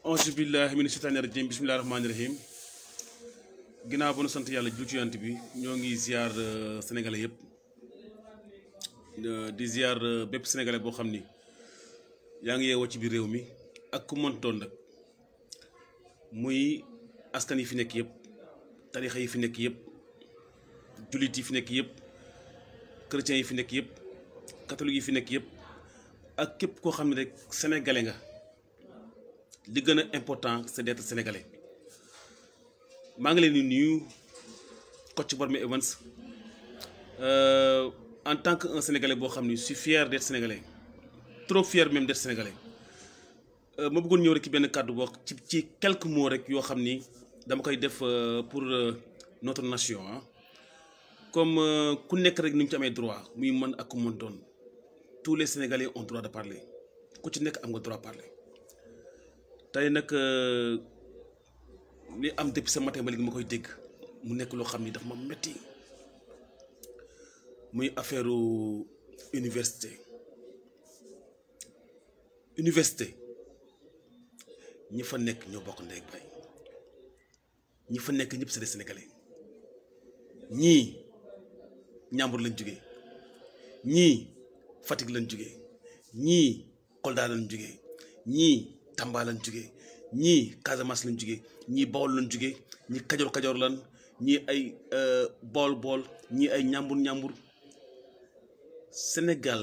auzu billahi mina shaytaani rajim bismillahi rahmaani rahim ginnaaw ba nu sant yàlla jul ci yant bi ñoo ngi ziar sénégalais yëpp di ziar bépp sénégalais boo xam ni yaa ngi yeewoo ci biir réew mi ak ku mën doon nag muy askan yi fi nekk yëpp tarixa yi fi nekk yëpp jullit yi fi nekk yëpp chrétiens yi fi nekk yëpp catholique yi fi nekk yëpp ak képp koo xam ne rek sénégalais nga li gën a important c'est d'être sénégalais maa ngi leen di nuyu coach Barmé Evans en tant que un sénégalais boo xam ni je suis fier d'être sénégalais trop fier même d'être sénégalais ma bëggoon ñëw rek ci benn kàddu boo ci quelques mots rek yoo xam ni dama koy def pour notre nation ah comme ku nekk rek ni mu ci amee droit muy man ak ku mën doon tous les sénégalais ont droit de parler ku ci nekk am nga droit parler. tey nag li am depuis ce matin ba léegi ma koy dégg mu nekk loo xam ni daf ma metti muy affaire université ñi fa nekk ñoo bokk ndey ak baay ñi fa nekk ñëpp c'est des sénégalais ñii Ñambur lañ jógee ñii Fatick lañ jógee ñii Kolda lañ jógee ñii Tamba lañ jógee ñii Casamance lañ jógee ñii Bawol lañ jógee ñii Kajoor lan ñii ay bool ñii ay ñambur Sénégal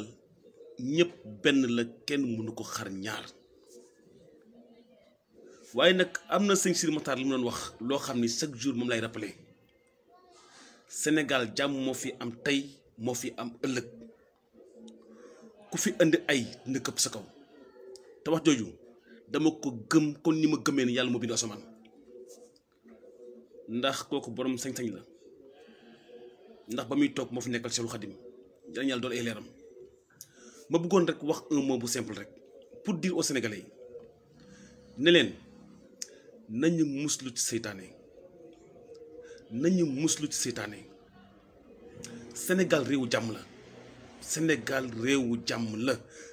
ñëpp benn la kenn mënu ko xar ñaar waaye nag am na sëñ Sir Matar li mu doon wax loo xam ni chaque jour moom lay rappeler Sénégal jàmm moo fi am tey moo fi am ëllëg ku fi indi ay dina këpp sa kaw te wax jooju dama ko gëm kon ni ma gëmee ni yàlla moo bind asamaan ndax kooku borom sañ-sañ la ndax ba muy toog moo fi nekkal Seexul Xadim danañ yàlla doon ay leeram ma bëggoon rek wax un mot bu simple rek pour dire aux Sénégalais yi ne leen nañu muslu ci seytaane Sénégal réewu jàmm la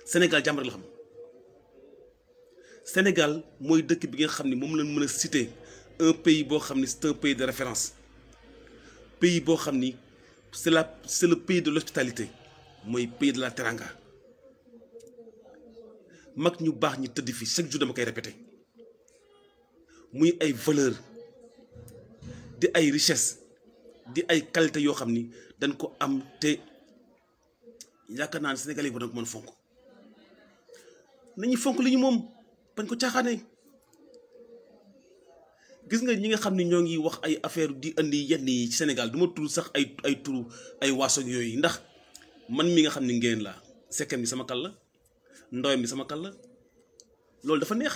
Sénégal jàmm rek la xam Sénégal mooy dëkk bi nga xam ni moom lañ mën a citer un pays boo xam ni c'est un pays de référence pays boo xam ni c'est le pays de l'hospitalité mooy pays de la teranga mag ñu baax ñi tëdd fi chaque jour dama koy répéter muy ay valeur di ay richesse di ay qualité yoo xam ni dañ ko am te yaakaar naa ne Sénégalais yi ba nag mën fonk nañu fonk li ñu moom bañ ko caaxaanee gis nga ñi nga xam ne ñoo ngi wax ay affaire di indi yenn yi ci Sénégal du ma tudd sax ay turu ay waaso yooyu ndax man mi nga xam ne ngeen laa sekkem bi sama kal la ndoyam bi sama kal la loolu dafa neex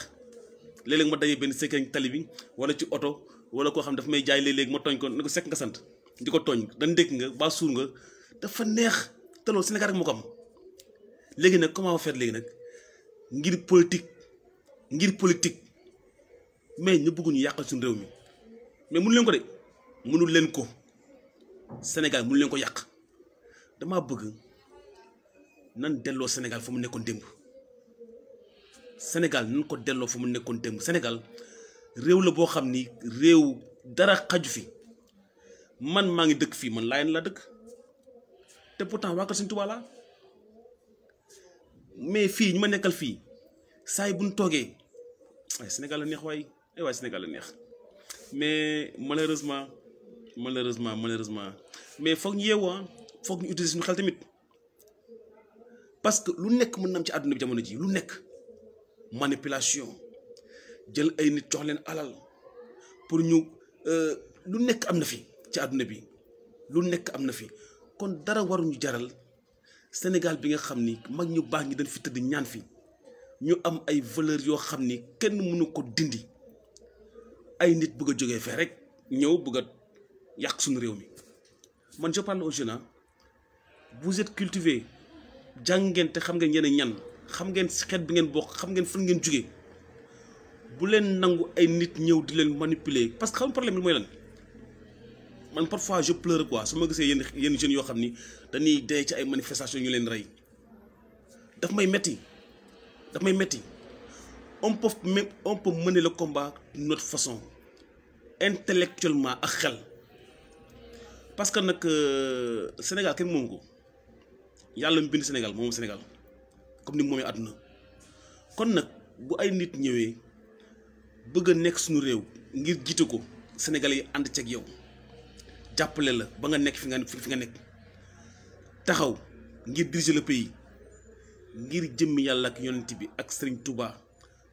léeg-léeg ma dajee benn sekkem tali bi wala ci oto wala koo xam daf may jaay léeg-léeg ma tooñ ko ne ko sekk nga sant di ko tooñ da ndékk nga ba suur nga dafa neex te loolu Sénégal rek moo ko am léegi nag comment faire léegi nag ngir politique mais ñu bëgguñu yàqal suñu réew mi mais mënu leen ko de mënul leen ko Sénégal mënu leen ko yàq damaa bëgg nan delloo Sénégal fa mu nekkoon démb Sénégal réew la boo xam ni réew dara xaju fi man maa ngi dëkk fii man Laayeen laa dëkk te pourtant waa kër Sëñ Tuubaa laa mais fii ñu ma nekkal fii saa yi bu ñu toogee waaye Sénégal la neex waaye Sénégal la neex mais malheureusement mais foog ñu yeewoo foog ñu utiliser suñu xel tamit parce que lu nekk mën na am ci àdduna bi jamono ji lu nekk manipulation jël ay nit jox leen alal pour ñu lu nekk am na fi ci àdduna bi lu nekk am na fi kon dara waruñu jaral Sénégal bi nga xam ni mag ñu baax ñi dañ fi tëdd ñaan fi ñu am ay valeurs yoo xam ni kenn mënu ko dindi ay nit bëgg a jógee fee rek ñëw bëgg a yàq suñu réew mi man je parle aux jeunes vous êtes cultivés jàng ngeen te xam ngeen yéen a ñan xam ngeen xeet bi ngeen bokk xam ngeen fan ngeen jógee bu leen nangu ay nit ñëw di leen manipuler parce que xam problème bi mooy lan man parfois je pleure quoi su ma gisee yenn jeunes yoo xam ni dañuy dee ci ay manifestations ñu leen rey daf may metti on peut mener le combat d'une autre façon intellectuellement ak xel parce que nag Sénégal kenn moom ko yàlla mu bind Sénégal moom Sénégal comme ni mu moomee àdduna kon nag bu ay nit ñëwee bëgg a nekk suñu réew ngir jiite ko Sénégalais yi ànd ceeg yow jàppale la ba nga nekk fi nga nekk taxaw ngir diriger le pays ngir jëmmi yàlla ak yonent bi ak Serigne Touba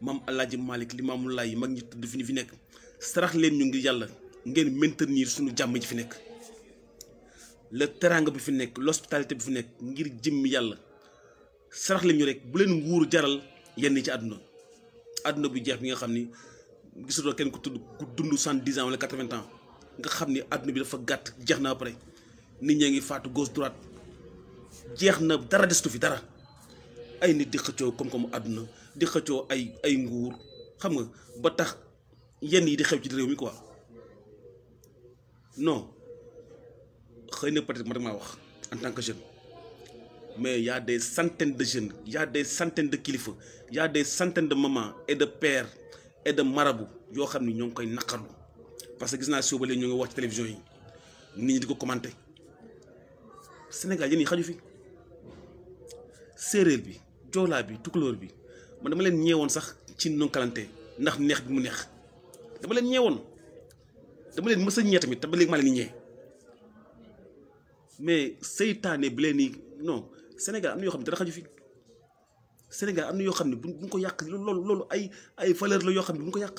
maam El Hadj Malick Limamou Laye mag ñi tudd fi nekk sarax leen ñu ngir yàlla ngeen maintenir suñu jàmm ji fi nekk le teranga bi fi nekk l'hospitalité bi fi nekk ngir jëmmi yàlla sarax leen ñu rek bu leen nguur jaral yenn ci àdduna bu jeex bi nga xam ni gisatoo kenn ku dund 110 ans wala 80 ans nga xam ni àdduna bi dafa gàtt jeex na après nit ñaa ngi faatu gauche droite jeex na dara destu fi dara ay nit di xëccoo comme àdduna di xëccoo ay nguur xam nga ba tax yenn yi di xew ci réew mi quoi non xëy na peut-être ma maa wax en tant que jeune mais y a des centaines de jeunes y a des centaines de kilifa y a des centaines de mamans et de pères et de marabouts yoo xam ni ñoo ngi koy naqarlu parce que gis naa si ba léegi ñoo ngi wax ci télévision yi nit ñi di ko commenter Sénégal yéen yi xaju fi séeréer bi joolaa bi tukulóor bi man dama leen ñeewoon sax ci nonkalante ndax neex bi mu neex dama leen ñeewoon dama leen mës a ñee tamit te ba léegi maa leen di ñee mais seytaane bi leen ni non Sénégal am na yoo xam ne dara xaju fi Sénégal am na yoo xam ne buñ ko yàq loolu ay valeur la yoo xam ne buñ ko yàq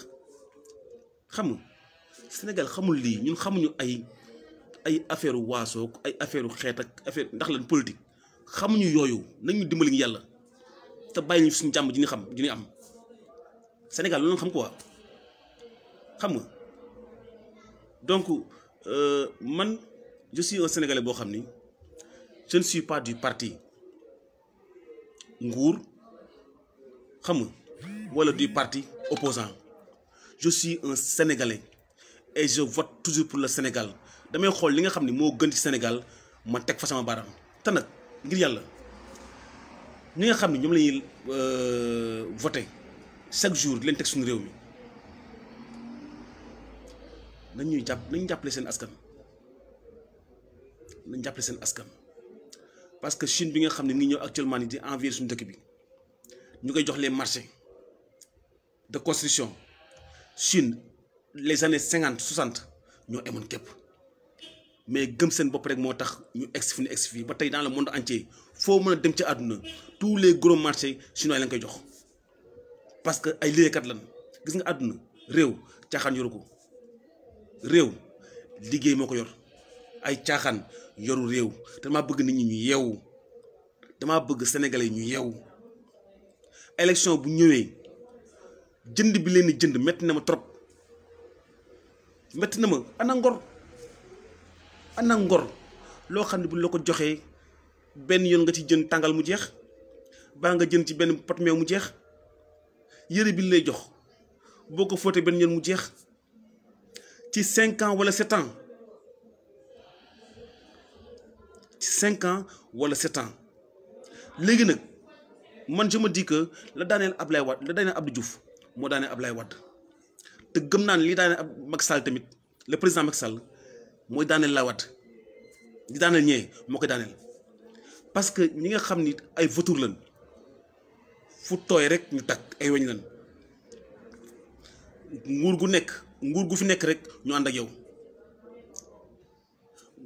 xam nga Sénégal xamul lii ñun xamuñu ay affaire waasoog ay affaire xeet ak affaire ndax lan politique xamuñu yooyu nañu dimbali ngi yàlla te bàyyi ñu suñu jàmm ji ñu am Sénégal loolu xam quoi xam nga donc man je suis un Sénégalais boo xam ni je ne suis pas du parti nguur xam nga wala du parti opposant je suis un Sénégalais et je vote toujours pour le Sénégal damay xool li nga xam ni moo gën ci Sénégal ma teg fa sama baaraam te nag ngir yàlla ñi nga xam ni ñoom la ñuy voté chaque jour di leen teg suñu réew mi nañu jàppale seen askan nañ jàppale seen askan parce que Chine bi nga xam ne ngi ñëw actuellement ni di envahir suñu dëkk bi ñu koy jox les marchés de construction Chine les années 50 60 ñoo emoon képp mais gëm seen bopp rek moo tax ñu egsi fu ñu egsi fii ba tey dans le monde entier foo mën a dem ci àdduna tous les gros marchés chinois lañ koy jox parce que ay liggéeykat lan gis nga àdduna réew caaxaan yoru ko réew liggéey moo ko yor ay caaxaan yoru réew te damaa bëgg nit ñi ñu yeewu damaa bëgg sénégalais ñu yeewu élection bu ñëwee jënd bi leen di jënd metti na ma trop metti na ma ana ngor loo xam ne bu la ko joxee benn yoon nga ci jën tàngal mu jeex baa nga jën ci benn pot meew mu jeex yëre bi lay jox boo ko fóotee benn yoon mu jeex ci 5 ans wala 7 ans ci 5 ans wala 7 ans léegi nag man je me dis que la daaneel Ablaye Wade la daaneel Abdou Diouf moo daaneel Ablaye Wade te gëm naa ne li daaneel Macky Sall tamit le président Macky Sall mooy daaneel la Wade di daaneel ñee moo koy daaneel parce que ñi nga xam ni ay vautours lañ fu tooy rek ñu takk ay weñ lañ nguur gu fi nekk rek ñu ànd ak yow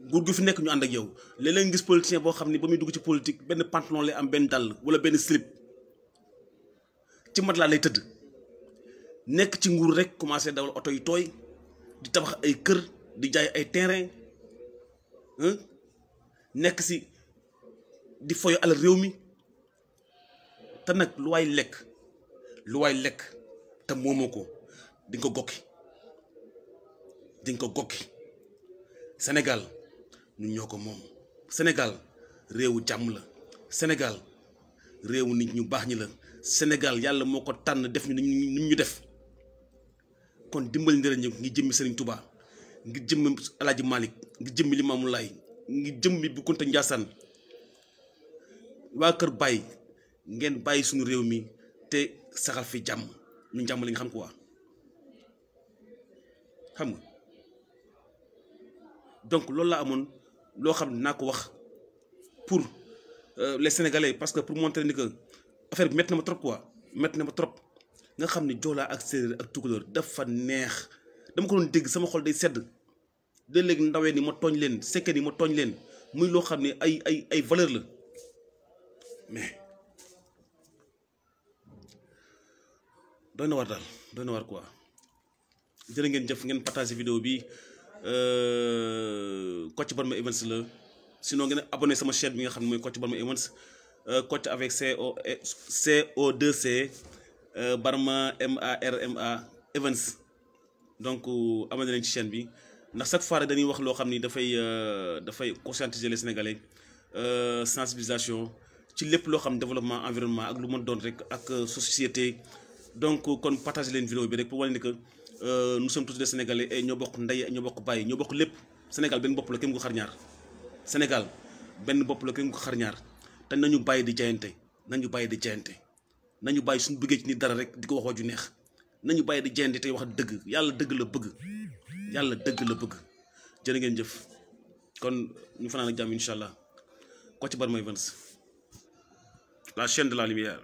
nguur gu fi nekk ñu ànd ak yow léeg-léeg gis politicien boo xam ni ba muy dugg ci politique benn pantalon lay am benn dàll wala benn slip ci mat laa lay tëdd nekk ci nguur rek commencé dawal oto yu tooy di tabax ay kër di jaay ay terrain nekk si di foyo alal réew mi te nag lu waay lekk te moomoo ko di nga ko gokki Sénégal ñun ñoo ko moom Sénégal réewu jàmm la Sénégal réewu nit ñu baax ñi la Sénégal yàlla moo ko tànn def ñu def kon dimbali ndëra ñëw ngi jëmmi Serigne Touba ngi jëmmi El Hadj Malick ngi jëmmi Limamou Laye ngi jëmmi bu Kunta Ndiassane waa kër Baye ngeen bàyyi suñu réew mi te saxal fi jàmm ñu jàmm li nga xam quoi xam nga donc loolu laa amoon loo xam ne naa ko wax pour les Sénégalais parce que pour montrer ni que affaire bi métti na ma trop quoi métti na ma trop nga xam ne joolaa ak séeréer ak tukulóor dafa neex dama ko doon dégg sama xol day sedd de léegi ndawee ni ma tooñ leen sekkee ni ma tooñ leen muy loo xam ne ay valeur la mais doy na war daal doy na war quoi jërë ngeen jëf ngeen partage vidéo bi Kocc Barma Events la sinon ngeen abonné sama chaîne bi nga xam ne mooy Kocc Barma Events Kocc avec CO2C Barma MARMA Events donc abonné leen ci chaîne bi ndax chaque fois rek dañuy wax loo xam ni dafay conscientiser les Sénégalais sensibilisation ci lépp loo xam développement environnement ak lu mën doon rek ak société donc kon partager leen vidéo bi rek pour wane ni que nous sommes tous des Sénégalais et ñoo bokk ndey ñoo bokk bàyyi ñoo bokk lépp Sénégal benn bopp la kenn ko xar ñaar Sénégal benn bopp la kenn ko xar ñaar te nañu bàyyi di jayante nañu bàyyi di jayante nañu bàyyi suñu bëggee ci nit dara rek di ko wax waju neex nañu bàyyi di jayante tey wax dëgg yàlla dëgg la bëgg yàlla dëgg la bëgg jërë ngeen jëf kon ñu fanaan ak jàmm incha allah Kocc Barma Events la chaîne de la lumière.